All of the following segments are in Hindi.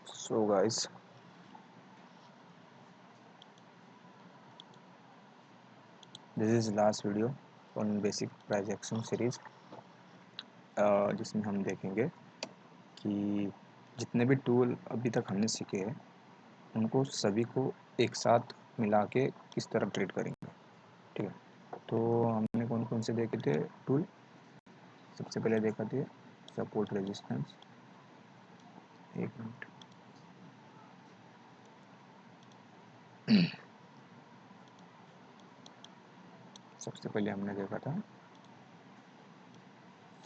So guys, this is last video on basic price action series, जिसमें हम देखेंगे कि जितने भी टूल अभी तक हमने सीखे हैं उनको सभी को एक साथ मिला के किस तरह ट्रेड करेंगे। ठीक है, तो हमने कौन कौन से देखे थे टूल। सबसे पहले देखा थे सपोर्ट रेजिस्टेंस। एक मिनट, सबसे पहले हमने देखा था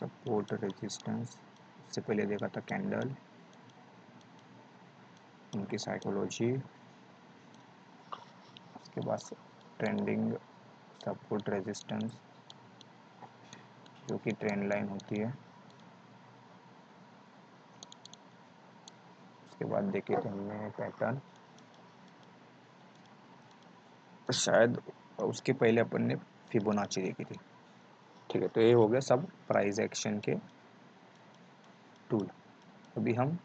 सपोर्ट रेजिस्टेंस। उससे पहले देखा था कैंडल, उनकी साइकोलॉजी। उसके बाद ट्रेंडिंग सपोर्ट रेजिस्टेंस जो कि ट्रेंड लाइन होती है। उसके बाद देखे थे हमने पैटर्न, शायद उसके पहले अपन ने फिबोनाची देखी थी। ठीक है, तो ये हो गया सब प्राइस एक्शन के टूल। अभी हम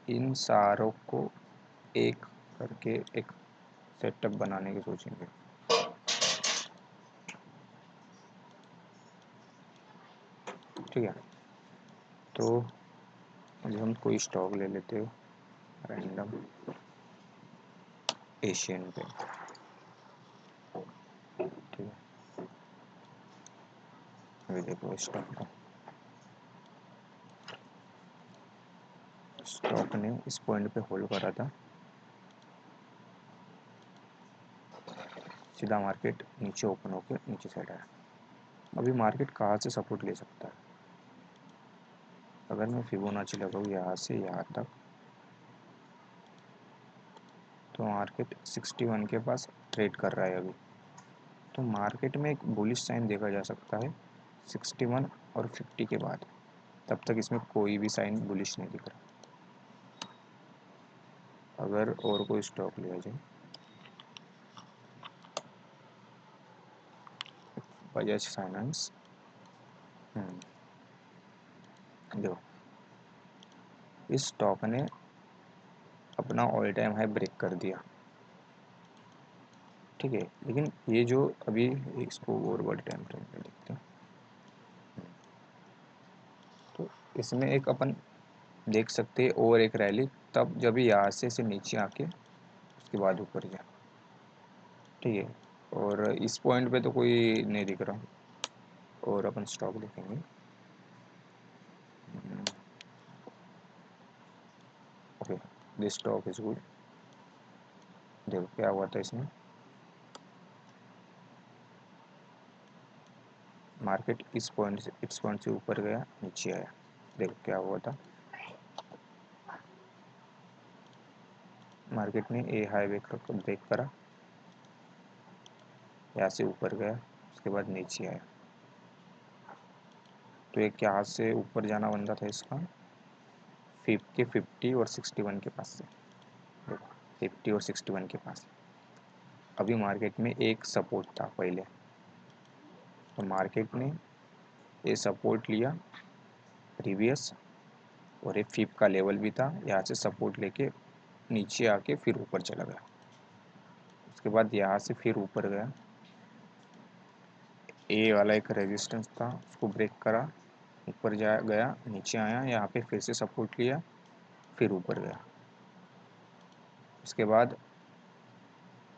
इन सारों को एक करके एक सेटअप बनाने की सोचेंगे। ठीक है, तो अभी हम कोई स्टॉक ले लेते हैं रैंडम एशियन पे। ठीक है, अभी देखो स्टॉक ने इस पॉइंट पे होल्ड करा था, सीधा मार्केट नीचे ओपन होकर नीचे साइड आया। अभी मार्केट कहाँ से सपोर्ट ले सकता है? अगर मैं फिबोनाची लगाऊँ यहाँ से यहाँ तक, तो मार्केट 61 के पास ट्रेड कर रहा है अभी। तो मार्केट में एक बुलिश साइन देखा जा सकता है 61 और 50 के बाद। तब तक इसमें कोई भी साइन बुलिश नहीं दिख रहा। अगर और कोई स्टॉक लिया जाए, बजाज फाइनेंस, देखो इस स्टॉक ने अपना ऑल टाइम हाई ब्रेक कर दिया। ठीक है, लेकिन ये जो अभी इसको और बड़े टाइम फ्रेम पे देखते हैं, तो इसमें एक अपन देख सकते हैं और एक रैली, तब जब यहाँ से नीचे आके उसके बाद ऊपर गया। ठीक है, और इस पॉइंट पे तो कोई नहीं दिख रहा। और अपन स्टॉक देखेंगे, okay this stock is good. देखो क्या हुआ था इसमें, मार्केट इस पॉइंट से ऊपर गया, नीचे आया। देखो क्या हुआ था, मार्केट ने ए हाई ब्रेक करा, यहाँ से ऊपर गया, उसके बाद नीचे आया। तो एक यहाँ से ऊपर जाना बनता था इसका 50 और 61 के पास से। देखो 50 और 61 के पास। अभी मार्केट में एक सपोर्ट था पहले, तो मार्केट ने ये सपोर्ट लिया प्रीवियस, और एक 50 का लेवल भी था, यहाँ से सपोर्ट लेके नीचे आके फिर ऊपर चला गया। उसके बाद यहाँ से फिर ऊपर गया, ए वाला एक रेजिस्टेंस था उसको ब्रेक करा, ऊपर जा गया, नीचे आया, यहाँ पे फिर से सपोर्ट लिया, फिर ऊपर गया। उसके बाद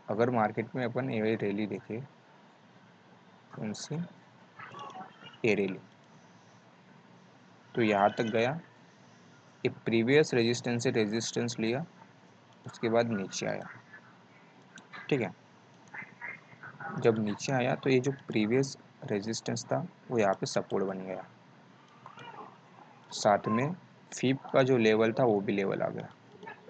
अगर मार्केट में अपन ए रैली देखे, कौन सी ए रैली, तो यहाँ तक गया, एक प्रीवियस रेजिस्टेंस से रेजिस्टेंस लिया, उसके बाद नीचे आया। ठीक है, जब नीचे आया तो ये जो प्रीवियस रेजिस्टेंस था वो यहाँ पे सपोर्ट बन गया, साथ में फीप का जो लेवल था वो भी लेवल आ गया।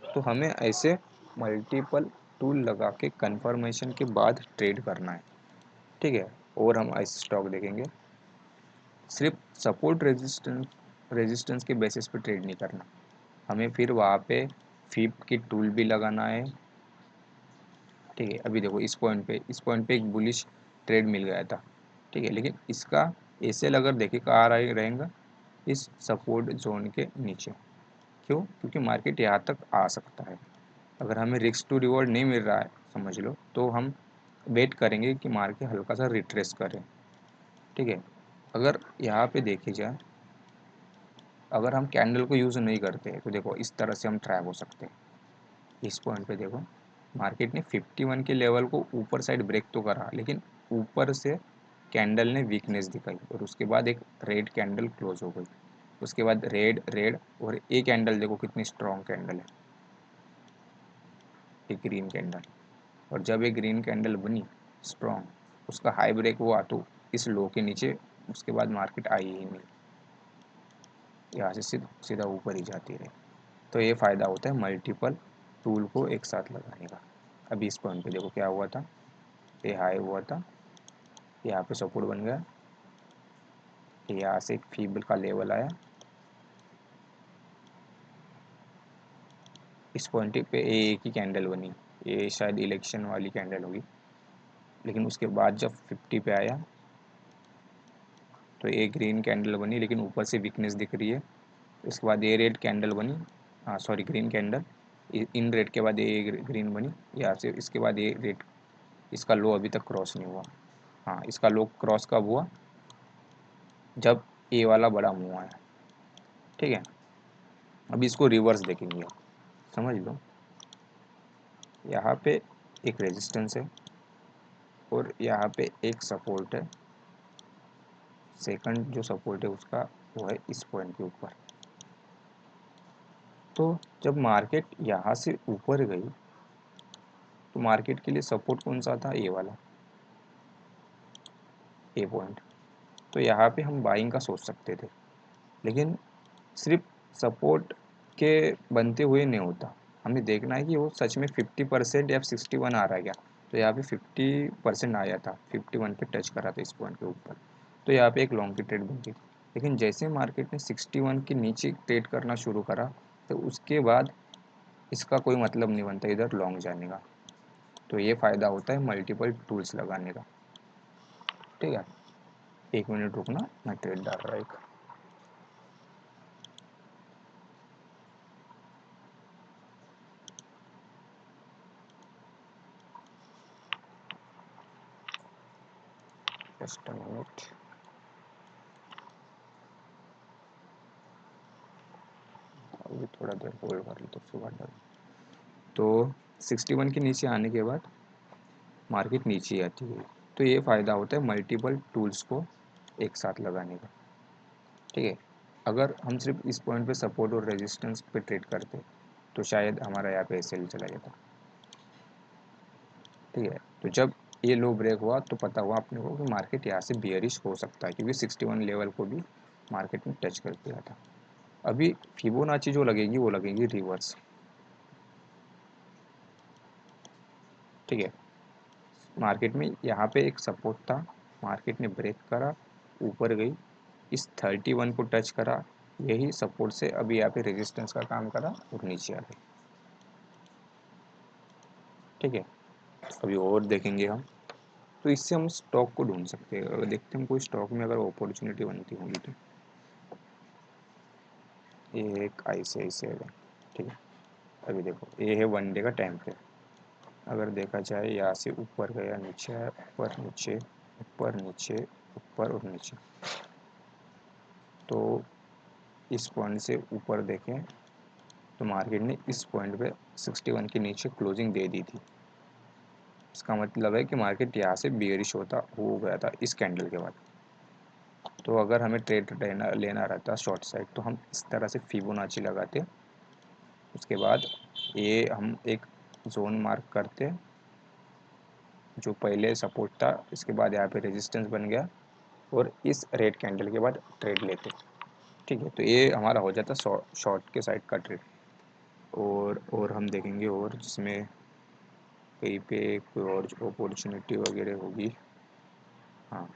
तो हमें ऐसे मल्टीपल टूल लगा के कंफर्मेशन के बाद ट्रेड करना है। ठीक है, और हम ऐसे स्टॉक देखेंगे, सिर्फ सपोर्ट रेजिस्टेंस के बेसिस पे ट्रेड नहीं करना, हमें फिर वहाँ पे फीप की टूल भी लगाना है। ठीक है, अभी देखो इस पॉइंट पे एक बुलिश ट्रेड मिल गया था। ठीक है, लेकिन इसका एसएल अगर देखे कहाँ रहेगा, इस सपोर्ट जोन के नीचे। क्यों? क्योंकि मार्केट यहाँ तक आ सकता है। अगर हमें रिस्क टू रिवॉर्ड नहीं मिल रहा है समझ लो, तो हम वेट करेंगे कि मार्केट हल्का सा रिट्रेस करे। ठीक है, अगर यहाँ पे देखी जाए, अगर हम कैंडल को यूज़ नहीं करते तो देखो इस तरह से हम ट्रैप हो सकते हैं। इस पॉइंट पे देखो मार्केट ने 51 के लेवल को ऊपर साइड ब्रेक तो करा, लेकिन ऊपर से कैंडल ने वीकनेस दिखाई और उसके बाद एक रेड कैंडल क्लोज हो गई। उसके बाद रेड रेड और एक कैंडल देखो कितनी स्ट्रॉन्ग कैंडल है, एक ग्रीन कैंडल। और जब एक ग्रीन कैंडल बनी स्ट्रॉन्ग, उसका हाई ब्रेक हुआ तो इस लो के नीचे उसके बाद मार्केट आई ही नहीं, यहाँ से सीधा ऊपर ही जाती रही। तो ये फ़ायदा होता है मल्टीपल टूल को एक साथ लगाने का। अभी इस पॉइंट पे देखो क्या हुआ था, ये हाई हुआ था, यहाँ पे सपोर्ट बन गया, यहाँ से एक फीबल का लेवल आया, इस पॉइंट पे एक ही कैंडल बनी, ये शायद इलेक्शन वाली कैंडल होगी। लेकिन उसके बाद जब 50 पे आया तो एक ग्रीन कैंडल बनी, लेकिन ऊपर से वीकनेस दिख रही है। उसके बाद ये रेड कैंडल बनी, हाँ sorry green candle, in red के बाद ये ग्रीन बनी यहाँ से। इसके बाद ये रेड, इसका लो अभी तक क्रॉस नहीं हुआ। हाँ इसका लो क्रॉस कब हुआ, जब ए वाला बड़ा मुंह आया। ठीक है, अभी इसको रिवर्स देखेंगे आप, समझ लो यहाँ पे एक रेजिस्टेंस है और यहाँ पे एक सपोर्ट है। सेकंड जो सपोर्ट है उसका वो है इस पॉइंट के ऊपर। तो जब मार्केट यहाँ से ऊपर गई तो मार्केट के लिए सपोर्ट कौन सा था, ए वाला, ए पॉइंट। तो यहाँ पे हम बाइंग का सोच सकते थे, लेकिन सिर्फ सपोर्ट के बनते हुए नहीं होता, हमें देखना है कि वो सच में 50% या 61 आ रहा है क्या। तो यहाँ पे 50% आया था, 51 पे टच करा था इस पॉइंट के ऊपर, तो यहाँ पे एक लॉन्ग की ट्रेड बन गई। लेकिन जैसे मार्केट ने 61 के नीचे ट्रेड करना शुरू करा तो उसके बाद इसका कोई मतलब नहीं बनता इधर लॉन्ग जाने का। तो ये फ़ायदा होता है मल्टीपल टूल्स लगाने का। ठीक है, एक मिनट रुकना, मैं ट्रेड डाल रहा एक। Just a minute. अभी थोड़ा देर होल्ड कर लो तो उसके बाद डाल। तो 61 के नीचे आने के बाद मार्केट नीचे आती है। तो ये फ़ायदा होता है मल्टीपल टूल्स को एक साथ लगाने का। ठीक है, अगर हम सिर्फ इस पॉइंट पे सपोर्ट और रेजिस्टेंस पे ट्रेड करते तो शायद हमारा यहाँ पे सेल चला जाता। ठीक है, तो जब ये लो ब्रेक हुआ तो पता हुआ अपने को कि मार्केट यहाँ से बियरिश हो सकता है, क्योंकि 61 लेवल को भी मार्केट ने टच कर दिया था। अभी फिबोनाची जो लगेगी वो लगेगी रिवर्स। ठीक है, मार्केट में यहाँ पे एक सपोर्ट था, मार्केट ने ब्रेक करा, ऊपर गई, इस 31 को टच करा, यही सपोर्ट से अभी यहाँ पे रेजिस्टेंस का काम करा और नीचे आ गई। ठीक है, अभी और देखेंगे हम, तो इससे हम स्टॉक को ढूंढ सकते हैं। अगर देखते हैं कोई स्टॉक में अगर अपॉर्चुनिटी बनती होगी तो ये एक ICICI बैंक। ठीक है, अभी देखो ये है 1 डे का टाइम फ्रेम। अगर देखा जाए यहाँ से ऊपर गया, नीचे आया, ऊपर नीचे, ऊपर नीचे, ऊपर और नीचे। तो इस पॉइंट से ऊपर देखें तो मार्केट ने इस पॉइंट पे 61 के नीचे क्लोजिंग दे दी थी। इसका मतलब है कि मार्केट यहाँ से बियरिश होता हो गया था इस कैंडल के बाद। तो अगर हमें ट्रेड लेना रहता शॉर्ट साइड तो हम इस तरह से फिबोनाची लगाते। उसके बाद ये हम एक जोन मार्क करते, जो पहले सपोर्ट था, इसके बाद यहाँ पे रेजिस्टेंस बन गया और इस रेड कैंडल के बाद ट्रेड लेते। ठीक है, तो ये हमारा हो जाता शॉर्ट के साइड का ट्रेड। और हम देखेंगे और जिसमें कहीं पे कोई और अपॉर्चुनिटी वगैरह होगी। हाँ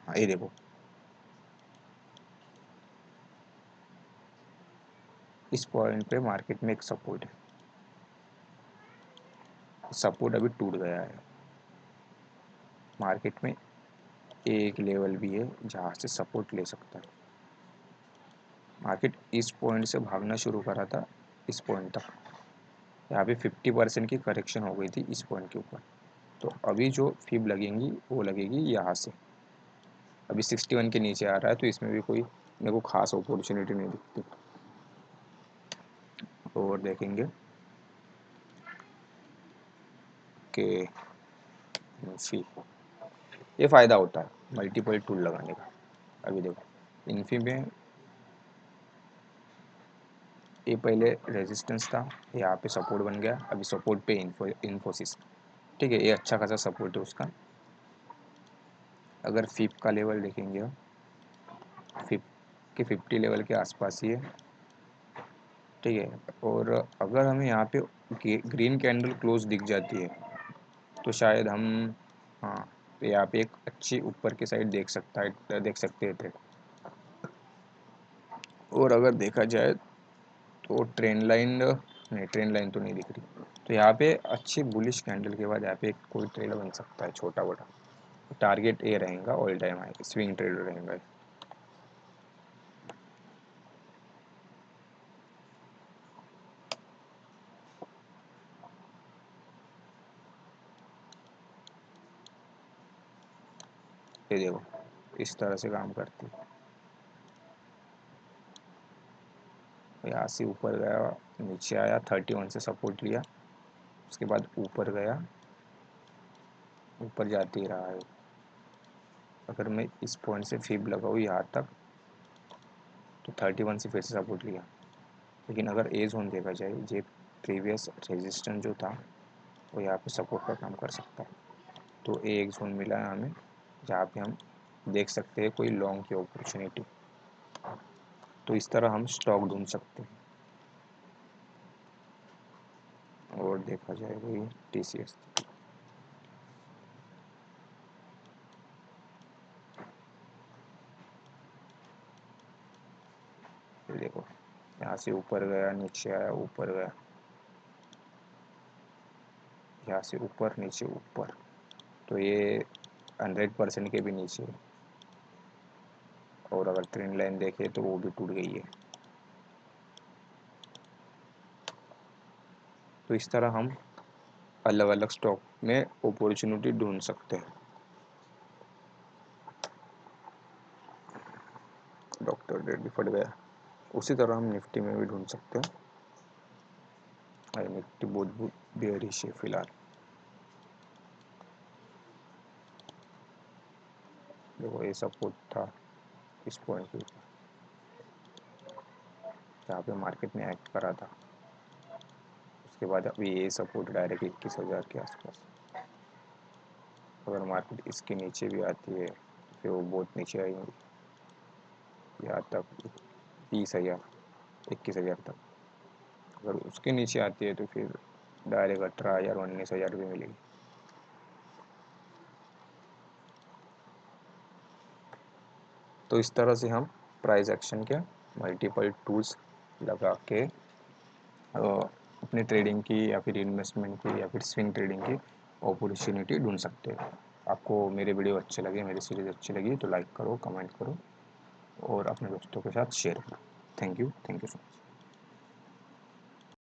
हाँ, ये देखो इस पॉइंट पे मार्केट में एक सपोर्ट है, सपोर्ट अभी टूट गया है। मार्केट में एक लेवल भी है जहाँ से सपोर्ट ले सकता है। मार्केट इस पॉइंट से भागना शुरू करा था इस पॉइंट तक, यहाँ पे 50% की करेक्शन हो गई थी इस पॉइंट के ऊपर। तो अभी जो फीब लगेंगी वो लगेगी यहाँ से। अभी 61 के नीचे आ रहा है, तो इसमें भी कोई मेरे को खास अपॉर्चुनिटी नहीं दिखती। और देखेंगे कि फी, ये फ़ायदा होता है मल्टीपल टूल लगाने का। अभी देखो इन्फी में ये पहले रेजिस्टेंस था, यहाँ पे सपोर्ट बन गया, अभी सपोर्ट पे इन्फोसिस, ठीक है, ये अच्छा खासा सपोर्ट है उसका। अगर फिप का लेवल देखेंगे, फिप के 50 लेवल के आसपास ही है, ठीक है। और अगर हमें यहाँ पे ग्रीन कैंडल क्लोज दिख जाती है तो शायद हम, हाँ, तो यहाँ पे एक अच्छी ऊपर की साइड देख सकते हैं ट्रेड। और अगर देखा जाए तो ट्रेंड लाइन, नहीं ट्रेंड लाइन तो नहीं दिख रही, तो यहाँ पे अच्छी बुलिश कैंडल के बाद यहाँ पे कोई ट्रेड बन सकता है छोटा मोटा। टारगेट ए रहेगा, all time high swing trade रहेगा। ये देखो इस तरह से काम करती है। यहाँ से ऊपर गया, नीचे आया, 31 से सपोर्ट लिया, उसके बाद ऊपर गया, ऊपर जाते ही रहा है। अगर मैं इस पॉइंट से फीब लगाऊँ यहाँ तक तो 31 से फिर से सपोर्ट लिया। लेकिन अगर ए जोन देखा जाए, ये प्रीवियस रेजिस्टेंस जो था वो यहाँ पे सपोर्ट का काम कर सकता है। तो ए एक जोन मिला है हमें जहाँ पे हम देख सकते हैं कोई लॉन्ग की अपॉर्चुनिटी। तो इस तरह हम स्टॉक ढूंढ सकते हैं। और देखा जाए वही TCS, देखो यहाँ से ऊपर गया, नीचे आया, ऊपर गया, यहाँ से ऊपर नीचे ऊपर, तो ये 100% के भी नीचे है। और अगर ट्रेंड लाइन देखे तो वो भी टूट गई है। तो इस तरह हम अलग अलग स्टॉक में अपॉर्चुनिटी ढूंढ सकते हैं। डॉक्टर रेड्डी फट गया। उसी तरह हम निफ्टी में भी ढूंढ सकते हैं। निफ्टी बहुत बेयरिश है फिलहाल। देखो ये सपोर्ट था इस पॉइंट के ऊपर जहाँ पे मार्केट ने एक्ट करा था। उसके बाद अभी ये सपोर्ट डायरेक्ट 21,000 के आसपास। अगर मार्केट इसके नीचे भी आती है तो फिर वो बहुत नीचे आएंगी, यहाँ तक 20,000 21,000 तक। अगर उसके नीचे आती है तो फिर डायरेक्ट 18,000 19,000 भी मिलेगी। तो इस तरह से हम प्राइस एक्शन के मल्टीपल टूल्स लगा के अपनी ट्रेडिंग की या फिर इन्वेस्टमेंट की या फिर स्विंग ट्रेडिंग की अपॉर्चुनिटी ढूंढ सकते हैं। आपको मेरे वीडियो अच्छे लगे, मेरी सीरीज़ अच्छी लगी तो लाइक करो, कमेंट करो और अपने दोस्तों के साथ शेयर करो। Thank you so much.